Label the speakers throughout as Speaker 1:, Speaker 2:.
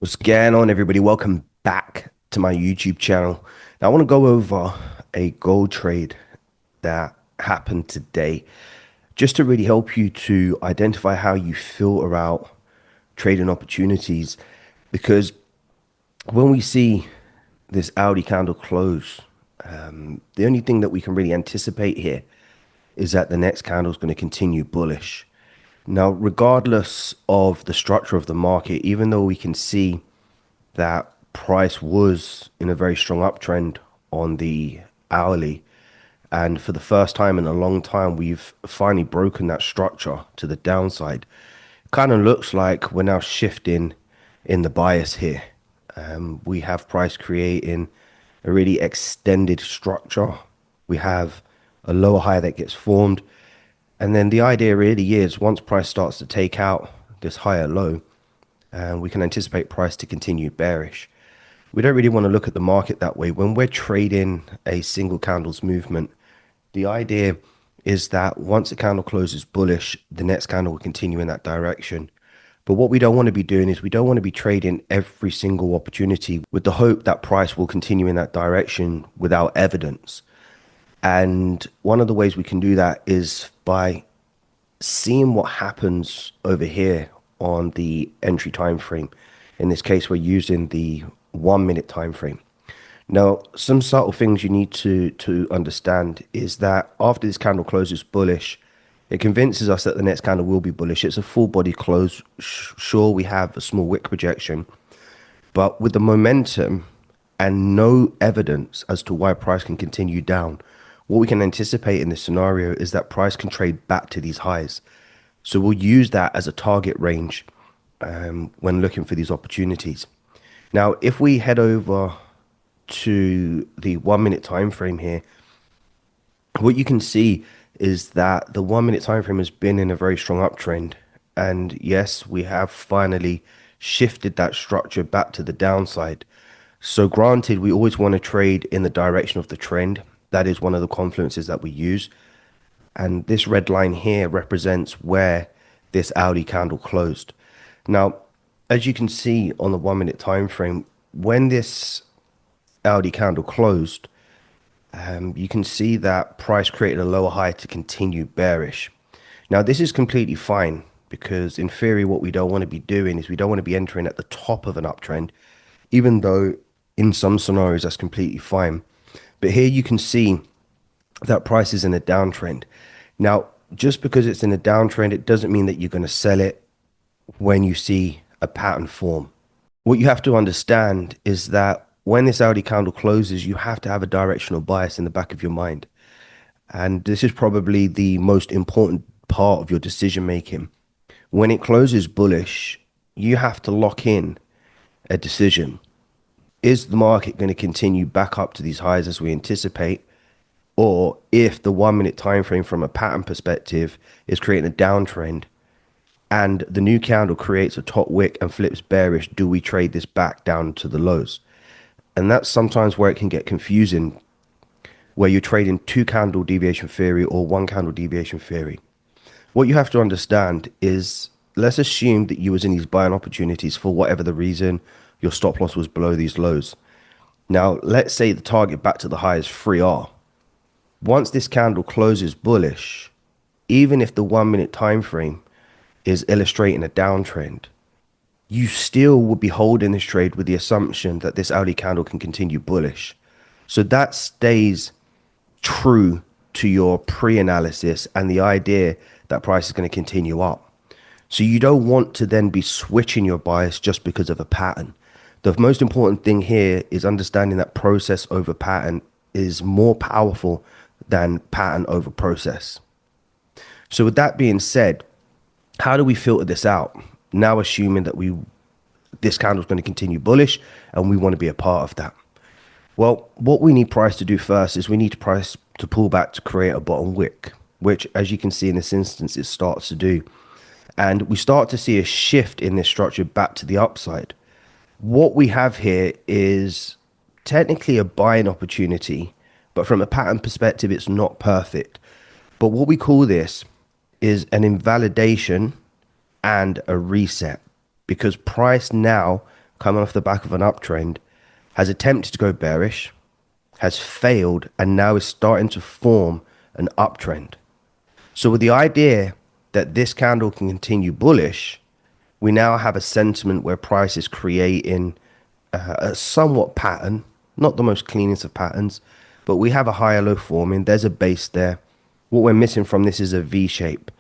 Speaker 1: What's going on, everybody? Welcome back to my YouTube channel. Now, I want to go over a gold trade that happened today just to really help you to identify how you filter out trading opportunities. Because when we see this Audi candle close, the only thing that we can really anticipate here is that the next candle is going to continue bullish. Now, regardless of the structure of the market, even though we can see that price was in a very strong uptrend on the hourly, and for the first time in a long time, we've finally broken that structure to the downside. Kind of looks like we're now shifting in the bias here. We have price creating a really extended structure. We have a lower high that gets formed. And then the idea really is once price starts to take out this higher low, we can anticipate price to continue bearish. We don't really want to look at the market that way. When we're trading a single candle's movement, the idea is that once a candle closes bullish, the next candle will continue in that direction. But what we don't want to be doing is we don't want to be trading every single opportunity with the hope that price will continue in that direction without evidence. And one of the ways we can do that is by seeing what happens over here on the entry time frame. In this case, we're using the 1 minute time frame. Now, some subtle things you need to understand is that after this candle closes bullish, it convinces us that the next candle will be bullish. It's a full body close. Sure, we have a small wick projection, but with the momentum and no evidence as to why price can continue down, what we can anticipate in this scenario is that price can trade back to these highs. So we'll use that as a target range when looking for these opportunities. Now, if we head over to the 1 minute time frame here, what you can see is that the 1 minute time frame has been in a very strong uptrend. And yes, we have finally shifted that structure back to the downside. So granted, we always want to trade in the direction of the trend. That is one of the confluences that we use. And this red line here represents where this Audi candle closed. Now, as you can see on the 1 minute time frame, when this Audi candle closed, you can see that price created a lower high to continue bearish. Now, this is completely fine because in theory, what we don't want to be doing is we don't want to be entering at the top of an uptrend, even though in some scenarios that's completely fine. But here you can see that price is in a downtrend. Now, just because it's in a downtrend, it doesn't mean that you're going to sell it when you see a pattern form. What you have to understand is that when this Audi candle closes, you have to have a directional bias in the back of your mind. And this is probably the most important part of your decision making. When it closes bullish, you have to lock in a decision. Is the market going to continue back up to these highs as we anticipate? Or if the 1 minute time frame from a pattern perspective is creating a downtrend and the new candle creates a top wick and flips bearish, do we trade this back down to the lows? And that's sometimes where it can get confusing, where you're trading two candle deviation theory or one candle deviation theory. What you have to understand is, let's assume that you was in these buying opportunities for whatever the reason, your stop loss was below these lows. Now, let's say the target back to the high is 3R. Once this candle closes bullish, even if the 1 minute time frame is illustrating a downtrend, you still would be holding this trade with the assumption that this Audi candle can continue bullish. So that stays true to your pre-analysis and the idea that price is going to continue up. So you don't want to then be switching your bias just because of a pattern. The most important thing here is understanding that process over pattern is more powerful than pattern over process. So with that being said, how do we filter this out? Now assuming that this candle is going to continue bullish and we want to be a part of that. Well, what we need price to do first is we need price to pull back to create a bottom wick, which as you can see in this instance, it starts to do. And we start to see a shift in this structure back to the upside. What we have here is technically a buying opportunity, but from a pattern perspective, it's not perfect. But what we call this is an invalidation and a reset, because price now coming off the back of an uptrend, has attempted to go bearish, has failed, and now is starting to form an uptrend. So with the idea that this candle can continue bullish, we now have a sentiment where price is creating a somewhat pattern, not the most cleanest of patterns, but we have a higher low forming. There's a base there. What we're missing from this is a V shape.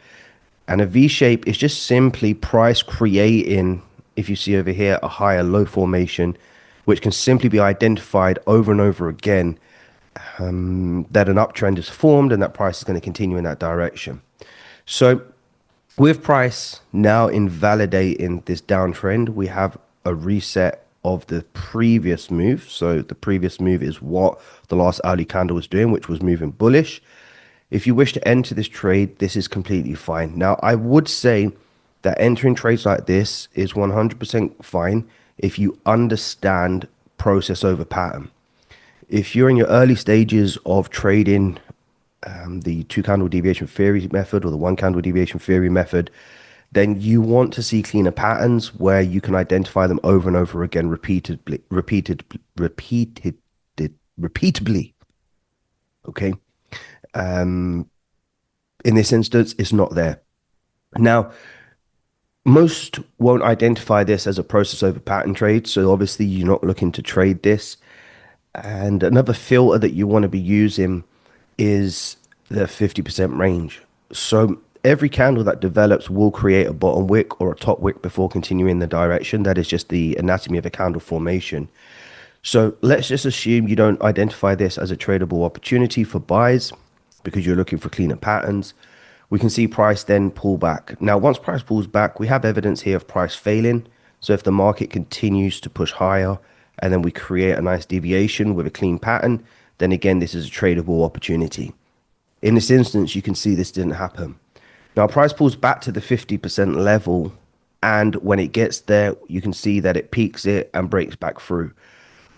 Speaker 1: And a V shape is just simply price creating, if you see over here, a higher low formation, which can simply be identified over and over again, that an uptrend is formed and that price is going to continue in that direction. So with price now invalidating this downtrend, we have a reset of the previous move. So the previous move is what the last hourly candle was doing, which was moving bullish. If you wish to enter this trade, this is completely fine. Now, I would say that entering trades like this is 100% fine if you understand process over pattern. If you're in your early stages of trading the two candle deviation theory method or the one candle deviation theory method, then you want to see cleaner patterns where you can identify them over and over again repeatedly. Okay. In this instance, it's not there. Now, most won't identify this as a process over pattern trade. So obviously you're not looking to trade this. And another filter that you want to be using is the 50% range. So every candle that develops will create a bottom wick or a top wick before continuing the direction. That is just the anatomy of a candle formation. So let's just assume you don't identify this as a tradable opportunity for buys because you're looking for cleaner patterns. We can see price then pull back. Now, once price pulls back, we have evidence here of price failing. So if the market continues to push higher and then we create a nice deviation with a clean pattern, then again, this is a tradable opportunity. In this instance, you can see this didn't happen. Now, price pulls back to the 50% level. And when it gets there, you can see that it peaks it and breaks back through.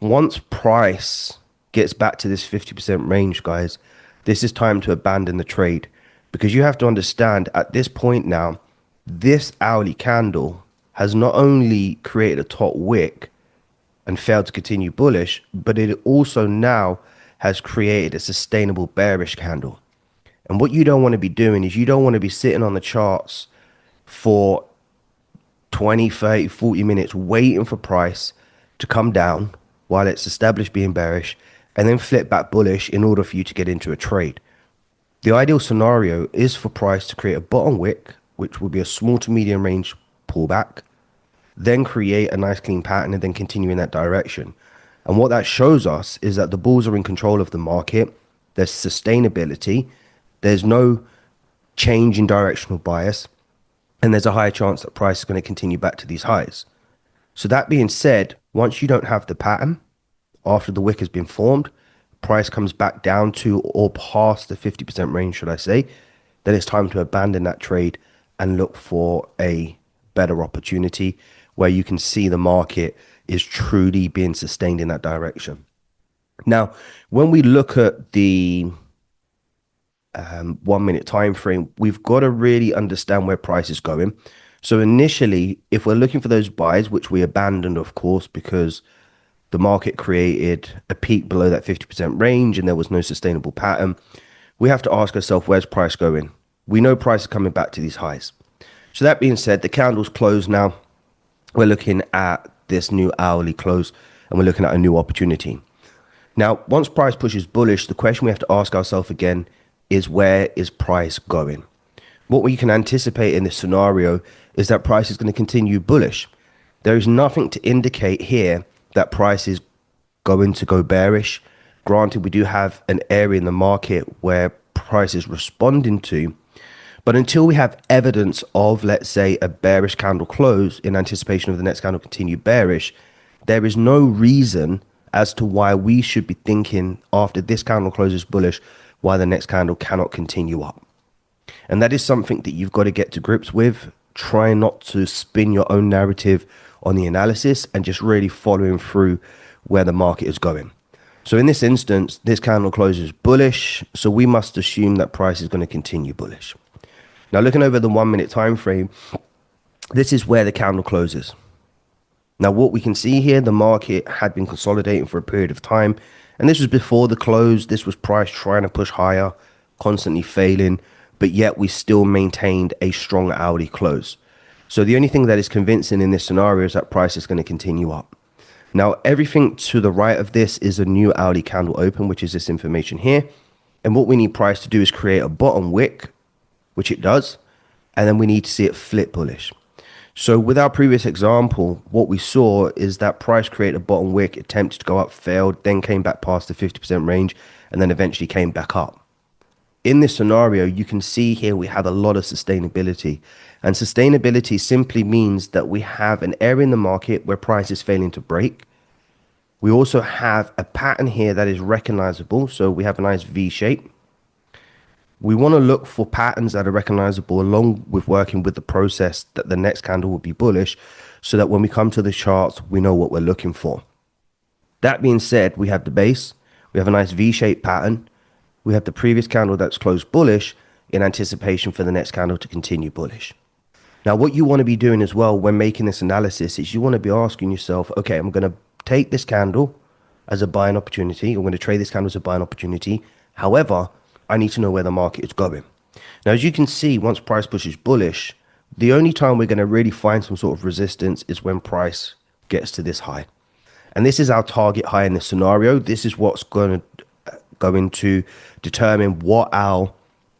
Speaker 1: Once price gets back to this 50% range, guys, this is time to abandon the trade, because you have to understand at this point now, this hourly candle has not only created a top wick and failed to continue bullish, but it also now has created a sustainable bearish candle. And what you don't want to be doing is you don't want to be sitting on the charts for 20, 30, 40 minutes waiting for price to come down while it's established being bearish and then flip back bullish in order for you to get into a trade. The ideal scenario is for price to create a bottom wick, which will be a small to medium range pullback, then create a nice clean pattern and then continue in that direction. And what that shows us is that the bulls are in control of the market. There's sustainability. There's no change in directional bias. And there's a higher chance that price is going to continue back to these highs. So that being said, once you don't have the pattern, after the wick has been formed, price comes back down to or past the 50% range, should I say, then it's time to abandon that trade and look for a better opportunity where you can see the market is truly being sustained in that direction. Now, when we look at the 1 minute time frame, we've got to really understand where price is going. So initially, if we're looking for those buys, which we abandoned, of course, because the market created a peak below that 50% range and there was no sustainable pattern, we have to ask ourselves, where's price going? We know price is coming back to these highs. So that being said, the candle's closed now. We're looking at this new hourly close and we're looking at a new opportunity. Now, once price pushes bullish, the question we have to ask ourselves again is, where is price going? What we can anticipate in this scenario is that price is going to continue bullish. There is nothing to indicate here that price is going to go bearish. Granted, we do have an area in the market where price is responding to, but until we have evidence of, let's say, a bearish candle close in anticipation of the next candle continue bearish, there is no reason as to why we should be thinking after this candle closes bullish, why the next candle cannot continue up. And that is something that you've got to get to grips with. Try not to spin your own narrative on the analysis and just really following through where the market is going. So in this instance, this candle closes bullish, so we must assume that price is going to continue bullish. Now, looking over the 1 minute time frame, this is where the candle closes. Now, what we can see here, the market had been consolidating for a period of time, and this was before the close. This was price trying to push higher, constantly failing, but yet we still maintained a strong hourly close. So the only thing that is convincing in this scenario is that price is going to continue up. Now, everything to the right of this is a new hourly candle open, which is this information here. And what we need price to do is create a bottom wick, which it does, and then we need to see it flip bullish. So with our previous example, what we saw is that price created a bottom wick, attempted to go up, failed, then came back past the 50% range, and then eventually came back up. In this scenario, you can see here we have a lot of sustainability. And sustainability simply means that we have an area in the market where price is failing to break. We also have a pattern here that is recognizable. So we have a nice V shape. We want to look for patterns that are recognizable along with working with the process that the next candle will be bullish, so that when we come to the charts, we know what we're looking for. That being said, we have the base, we have a nice V-shaped pattern, we have the previous candle that's closed bullish in anticipation for the next candle to continue bullish. Now, what you want to be doing as well when making this analysis is you want to be asking yourself, okay, I'm going to take this candle as a buying opportunity. I'm going to trade this candle as a buying opportunity. However, I need to know where the market is going. Now, as you can see, once price pushes bullish, the only time we're going to really find some sort of resistance is when price gets to this high. And this is our target high in this scenario. This is what's going to determine what our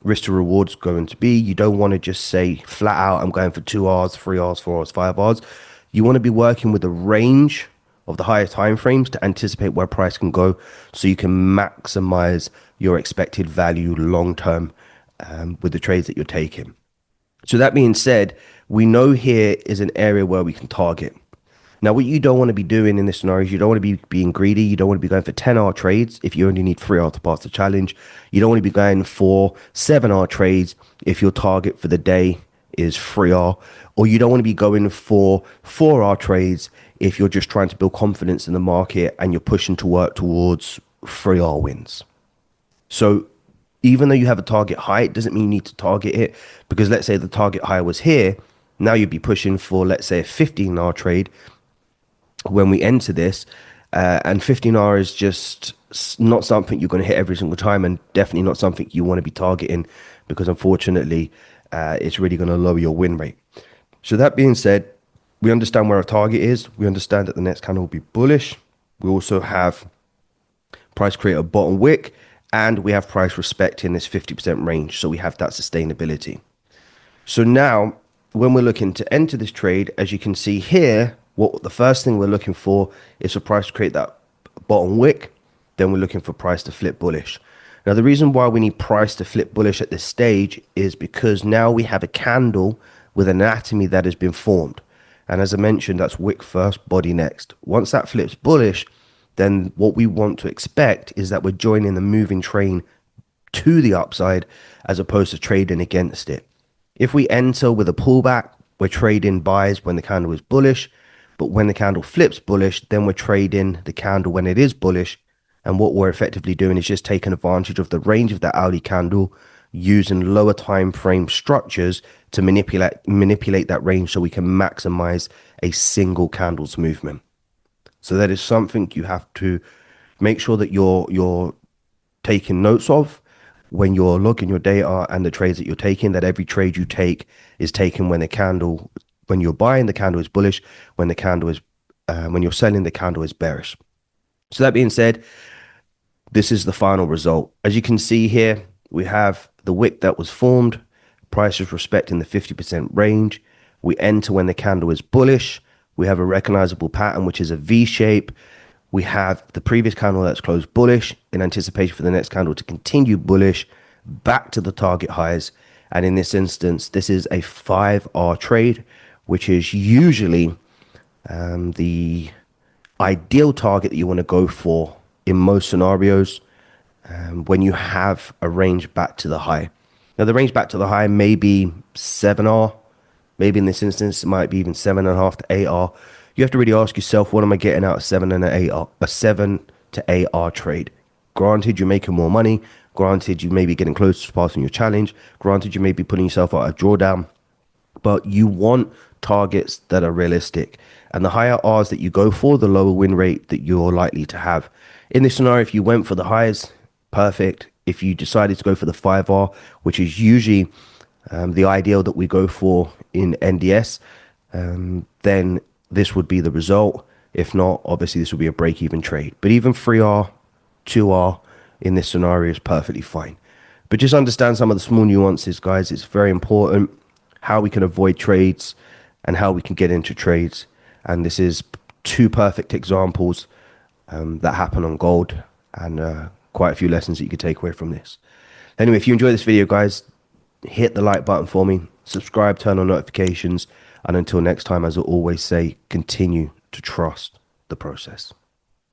Speaker 1: risk to reward is going to be. You don't want to just say flat out, I'm going for 2 hours, 3 hours, 4 hours, 5 hours. You want to be working with a range of the higher time frames to anticipate where price can go, so you can maximize your expected value long term with the trades that you're taking. So that being said, we know here is an area where we can target. Now, what you don't want to be doing in this scenario is you don't want to be being greedy. You don't want to be going for 10-hour trades if you only need 3 hours to pass the challenge. You don't want to be going for 7-hour trades if your target for the day is 3 hour, or you don't want to be going for 4-hour trades if you're just trying to build confidence in the market and you're pushing to work towards 3-hour wins. So even though you have a target high, it doesn't mean you need to target it, because let's say the target high was here. Now you'd be pushing for, let's say, a 15-hour trade when we enter this, and 15-hour is just not something you're going to hit every single time, and definitely not something you want to be targeting, because unfortunately it's really going to lower your win rate. So that being said, we understand where our target is. We understand that the next candle will be bullish. We also have price create a bottom wick, and we have price respecting this 50% range. So we have that sustainability. So now when we're looking to enter this trade, as you can see here, what the first thing we're looking for is for price to create that bottom wick. Then we're looking for price to flip bullish. Now, the reason why we need price to flip bullish at this stage is because now we have a candle with an anatomy that has been formed. And as I mentioned, that's wick first, body next. Once that flips bullish, then what we want to expect is that we're joining the moving train to the upside as opposed to trading against it. If we enter with a pullback, we're trading buys when the candle is bullish. But when the candle flips bullish, then we're trading the candle when it is bullish. And what we're effectively doing is just taking advantage of the range of that hourly candle, using lower time frame structures to manipulate that range so we can maximize a single candle's movement. So that is something you have to make sure that you're taking notes of when you're logging your data and the trades that you're taking, that every trade you take is taken when you're buying, the candle is bullish, when you're selling, the candle is bearish. So that being said, this is the final result. As you can see here, we have the wick that was formed, price is respecting the 50% range. We enter when the candle is bullish. We have a recognizable pattern, which is a V shape. We have the previous candle that's closed bullish in anticipation for the next candle to continue bullish back to the target highs. And in this instance, this is a 5-hour trade, which is usually the ideal target that you want to go for in most scenarios when you have a range back to the high. Now, the range back to the high may be 7R. Maybe in this instance, it might be even 7.5 to 8R. You have to really ask yourself, what am I getting out of 7 and 8R, a 7 to 8R trade? Granted, you're making more money. Granted, you may be getting closer to passing your challenge. Granted, you may be putting yourself out a drawdown. But you want targets that are realistic. And the higher R's that you go for, the lower win rate that you're likely to have. In this scenario, if you went for the highs, perfect. If you decided to go for the 5R, which is usually the ideal that we go for in NDS, then this would be the result. If not, obviously this would be a break-even trade. But even 3R, 2R in this scenario is perfectly fine. But just understand some of the small nuances, guys. It's very important how we can avoid trades and how we can get into trades. And this is two perfect examples that happen on gold, and quite a few lessons that you can take away from this. Anyway, if you enjoy this video, guys, hit the like button for me, subscribe, turn on notifications, and until next time, as I always say, continue to trust the process.